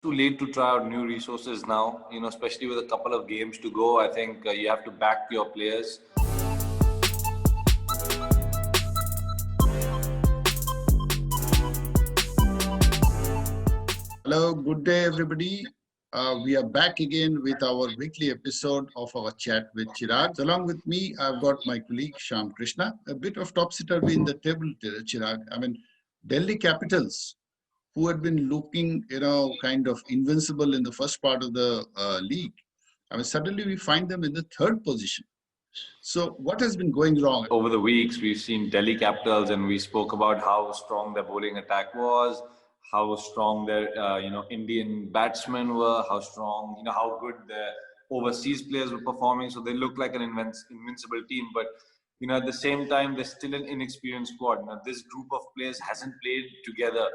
Too late to try out new resources now, especially with a couple of games to go. I think you have to back your players. Hello, good day, everybody. We are back again with our weekly episode of our chat with Chirag. So along with me, I've got my colleague Shyam Krishna. A bit of topsy-turvy in the table, Chirag. I mean, Delhi Capitals, who had been looking, kind of invincible in the first part of the league. I mean, suddenly we find them in the third position. So what has been going wrong? Over the weeks, we've seen Delhi Capitals, and we spoke about how strong their bowling attack was, how strong their Indian batsmen were, how strong, how good their overseas players were performing. So they look like an invincible team, but at the same time, they're still an inexperienced squad. Now, this group of players hasn't played together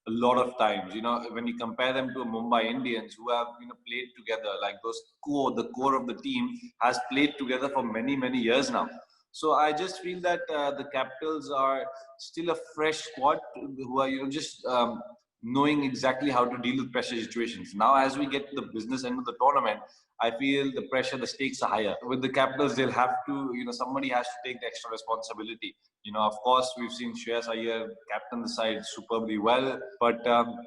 a lot of times. When you compare them to Mumbai Indians, who have played together, like the core of the team has played together for many years now. So I just feel that the Capitals are still a fresh squad who are just knowing exactly how to deal with pressure situations. Now, as we get to the business end of the tournament, I feel the pressure, the stakes are higher. With the Capitals, they'll have to, somebody has to take the extra responsibility. Of course, we've seen Shreyas Iyer captain the side superbly well. But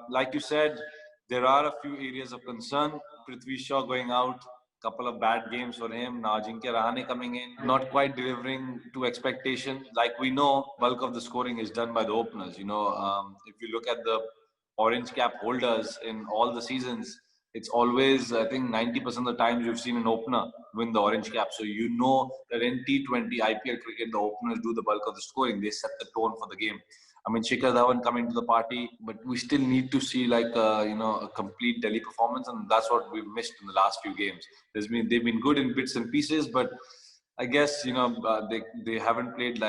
like you said, there are a few areas of concern. Prithvi Shaw going out, couple of bad games for him. Now Ajinkya Rahane coming in, not quite delivering to expectation. Like we know, bulk of the scoring is done by the openers. If you look at the orange cap holders in all the seasons, it's always, I think 90% of the times you've seen an opener win the orange cap. So that in T20 IPL cricket, the openers do the bulk of the scoring. They set the tone for the game. I mean, Shikhar Dhawan coming to the party, but we still need to see a complete Delhi performance, and that's what we've missed in the last few games. They've been good in bits and pieces, but I guess they haven't played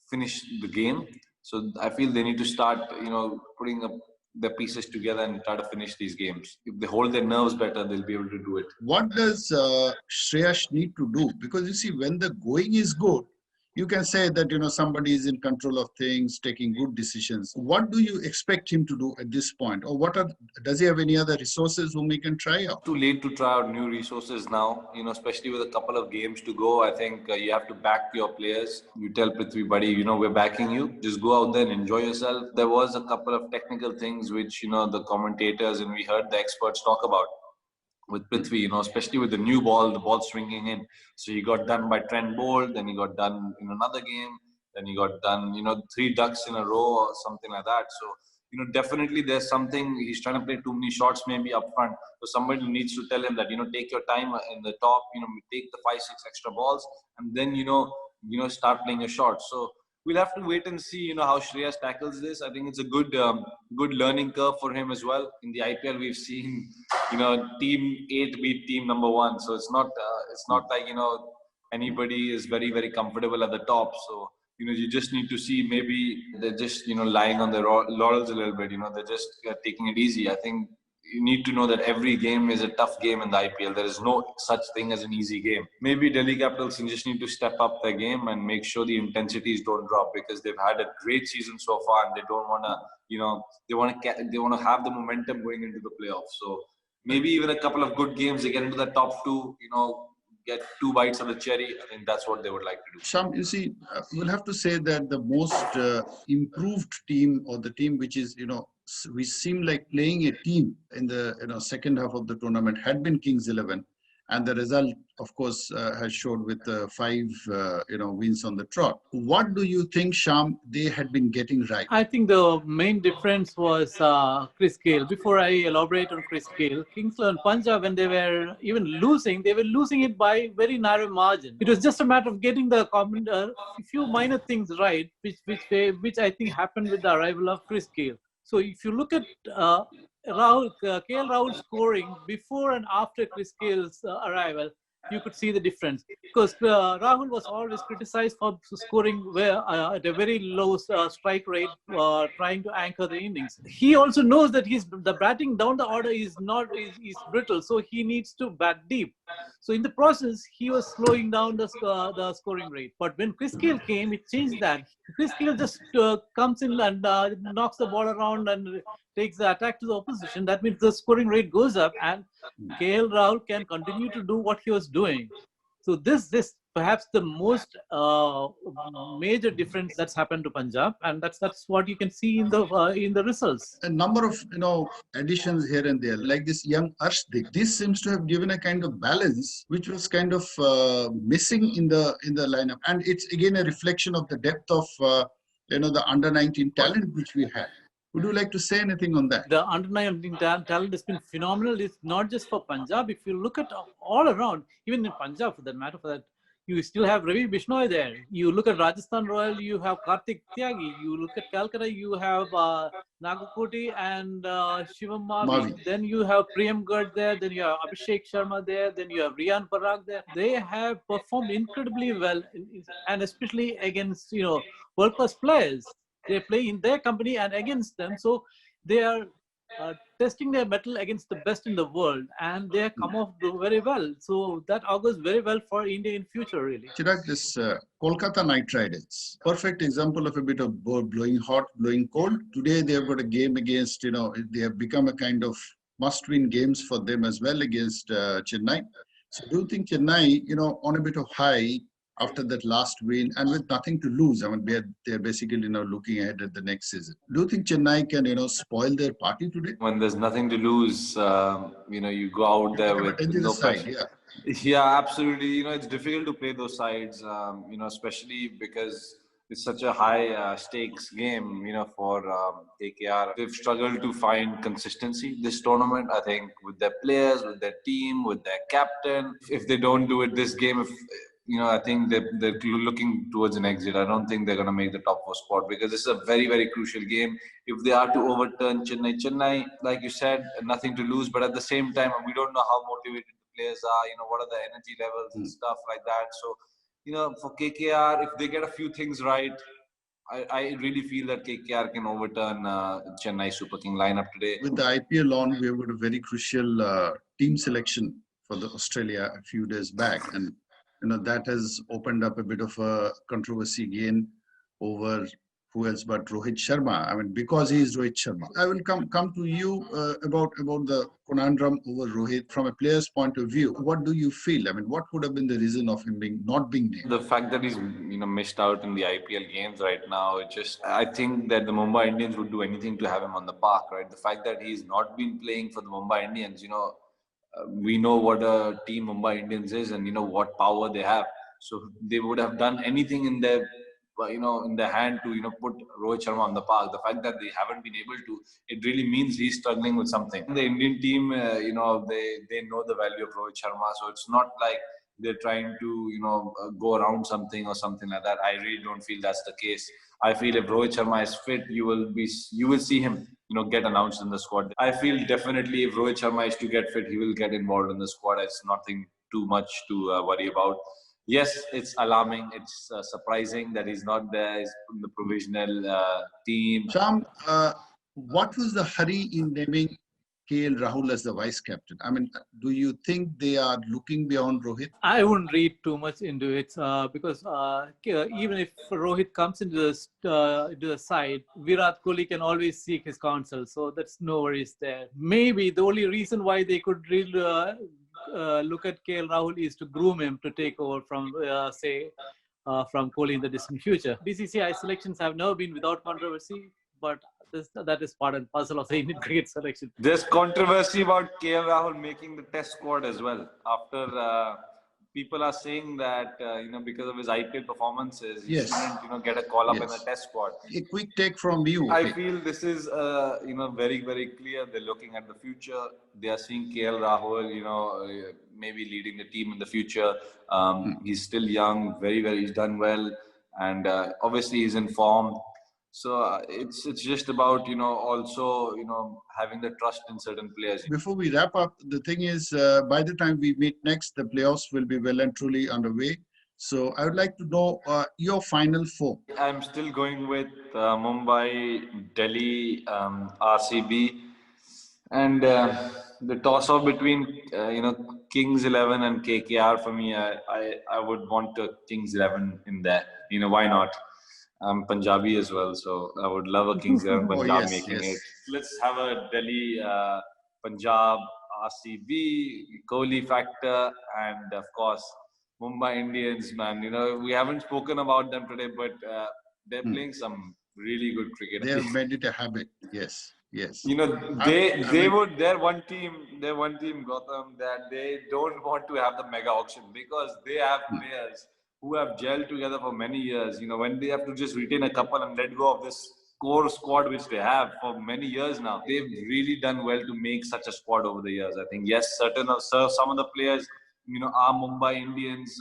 finish the game. So I feel they need to start putting up the pieces together and try to finish these games. If they hold their nerves better, they'll be able to do it. What does Shreyas need to do? Because you see, when the going is good, you can say that somebody is in control of things, taking good decisions. What do you expect him to do at this point, or does he have any other resources whom he can try out? Too late to try out new resources now. Especially with a couple of games to go. I think you have to back your players. You tell Prithvi, buddy, we're backing you. Just go out there and enjoy yourself. There was a couple of technical things which the commentators and we heard the experts talk about with Prithvi, especially with the new ball, the ball swinging in. So he got done by Trent Bolt, then he got done in another game, then he got done, 3 ducks in a row or something like that. So, definitely there's something, he's trying to play too many shots maybe up front. So somebody needs to tell him that, take your time in the top, take the 5-6 extra balls and then, start playing your shots. So we'll have to wait and see, how Shreyas tackles this. I think it's a good learning curve for him as well. In the IPL, we've seen, team 8 beat team number 1. So it's not like, anybody is very comfortable at the top. So, you just need to see maybe they're just, lying on their laurels a little bit. They're just taking it easy. I think you need to know that every game is a tough game in the IPL. There is no such thing as an easy game. Maybe Delhi Capitals just need to step up their game and make sure the intensities don't drop, because they've had a great season so far and they don't want to, they want to have the momentum going into the playoffs. So maybe even a couple of good games, they get into the top 2, get 2 bites of the cherry. I think that's what they would like to do. Sham, you see, we'll have to say that the most improved team, or the team which is, we seem like playing a team in the second half of the tournament, had been Kings 11. And the result, of course, has showed with 5 wins on the trot. What do you think, Sham, they had been getting right? I think the main difference was Chris Gale. Before I elaborate on Chris Gale, Kings and Punjab, when they were even losing, they were losing it by very narrow margin. It was just a matter of getting the a few minor things right, which I think happened with the arrival of Chris Gale. So if you look at KL Rahul scoring before and after Chris Gale's arrival, you could see the difference, because Rahul was always criticized for scoring at a very low strike rate, trying to anchor the innings. He also knows that the batting down the order is brittle, so he needs to bat deep. So in the process, he was slowing down the scoring rate. But when Chris Gale came, it changed that. Chris Gill just comes in and knocks the ball around and takes the attack to the opposition. That means the scoring rate goes up, and KL Rahul can continue to do what he was doing. So this perhaps the most major difference that's happened to Punjab, and that's what you can see in the results. A number of additions here and there, like this young Arshdeep. This seems to have given a kind of balance which was kind of missing in the lineup, and it's again a reflection of the depth of the under-19 talent which we had. Would you like to say anything on that? The under-19 talent has been phenomenal. It's not just for Punjab. If you look at all around, even in Punjab for that matter, you still have Ravi Bishnoi there. You look at Rajasthan Royal, you have Kartik Tyagi. You look at Calcutta, you have Nagakoti and Shivam Mavi. Then you have Priyam Garg there. Then you have Abhishek Sharma there. Then you have Riyan Parag there. They have performed incredibly well, and especially against world-class players. They play in their company and against them. So they are testing their mettle against the best in the world, and they have come off very well. So that augurs very well for India in future, really. Chirag, this Kolkata Knight Riders, perfect example of a bit of blowing hot, blowing cold. Today they have got a game against, they have become a kind of must-win games for them as well against Chennai. So do you think Chennai, on a bit of high, after that last win and with nothing to lose, I mean, they're basically looking ahead at the next season. Do you think Chennai can spoil their party today? When there's nothing to lose, you go out there with no pressure. Yeah, absolutely. It's difficult to play those sides, especially because it's such a high stakes game, for KKR. They've struggled to find consistency this tournament, I think, with their players, with their team, with their captain. If they don't do it this game, I think they're looking towards an exit. I don't think they're going to make the top 4 spot because this is a very, very crucial game. If they are to overturn Chennai, like you said, nothing to lose. But at the same time, we don't know how motivated the players are, what are the energy levels and stuff like that. So, for KKR, if they get a few things right, I really feel that KKR can overturn Chennai Super King lineup today. With the IPL on, we have got a very crucial team selection for the Australia a few days back. And that has opened up a bit of a controversy again over who else but Rohit Sharma. I mean, because he is Rohit Sharma. I will come to you about the conundrum over Rohit from a player's point of view. What do you feel? I mean, what would have been the reason of him not being named? The fact that he's missed out in the IPL games right now, I think that the Mumbai Indians would do anything to have him on the park, right? The fact that he's not been playing for the Mumbai Indians, we know what a team Mumbai Indians is and what power they have. So they would have done anything in their hand to put Rohit Sharma on the park. The fact that they haven't been able to, it really means he's struggling with something. The Indian team, they know the value of Rohit Sharma, so it's not like they're trying to go around something or something like that. I really don't feel that's the case. I feel if Rohit Sharma is fit, you will see him get announced in the squad. I feel definitely if Rohit Sharma is to get fit, he will get involved in the squad. It's nothing too much to worry about. Yes, it's alarming. It's surprising that he's not there. He's in the provisional team. Sham, what was the hurry in naming KL Rahul as the vice captain? I mean, do you think they are looking beyond Rohit? I wouldn't read too much into it because even if Rohit comes into the side, Virat Kohli can always seek his counsel. So that's no worries there. Maybe the only reason why they could really look at KL Rahul is to groom him to take over from, from Kohli in the distant future. BCCI selections have never been without controversy, but that is part and parcel of the Indian cricket selection. There's controversy about KL Rahul making the test squad as well. After people are saying that, because of his IPL performances, he shouldn't, get a call up in the test squad. A quick take from you. I feel this is, very, very clear. They're looking at the future. They are seeing KL Rahul, maybe leading the team in the future. He's still young, very, very, he's done well. And obviously he's in form. So it's just about, also, having the trust in certain players. Before we wrap up, the thing is, by the time we meet next, the playoffs will be well and truly underway. So I would like to know your final 4. I'm still going with Mumbai, Delhi, RCB. And the toss-off between, Kings 11 and KKR for me, I would want Kings 11 in there. Why not? I'm Punjabi as well, so I would love a Kings 11 Oh, Punjab yes, making yes. it. Let's have a Delhi Punjab RCB, Kohli factor, and of course Mumbai Indians. Man, we haven't spoken about them today, but they're playing some really good cricket. They have made it a habit. Yes, yes. Their one team, Gotham, that they don't want to have the mega auction because they have players who have gelled together for many years. When they have to just retain a couple and let go of this core squad which they have for many years now, they've really done well to make such a squad over the years. I think yes, some of the players, are Mumbai Indians.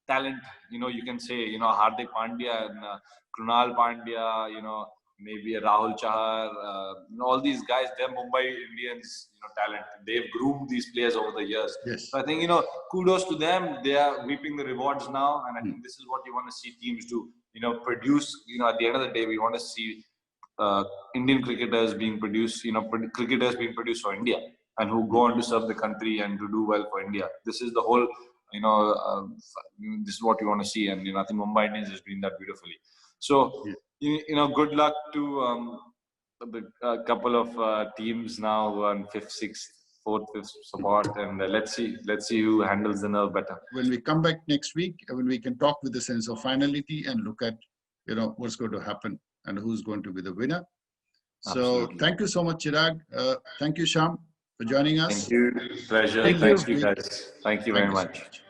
Talent, you can say, Hardik Pandya and Krunal Pandya, maybe a Rahul Chahar, all these guys, they're Mumbai Indians, talent. They've groomed these players over the years. Yes. So I think, kudos to them. They are reaping the rewards now. And I think this is what you want to see teams do, produce, at the end of the day, we want to see Indian cricketers being produced, cricketers being produced for India and who go on to serve the country and to do well for India. This is the whole, this is what you want to see. And, I think Mumbai Indians is doing that beautifully. So, good luck to a couple of teams now on 5th, 6th, 4th, 5th support. And let's see who handles the nerve better. When we come back next week, when we can talk with a sense of finality and look at, what's going to happen and who's going to be the winner. Absolutely. So thank you so much, Chirag. Thank you, Sham, for joining us. Thank you. Pleasure. Thank you guys. Thank you very much.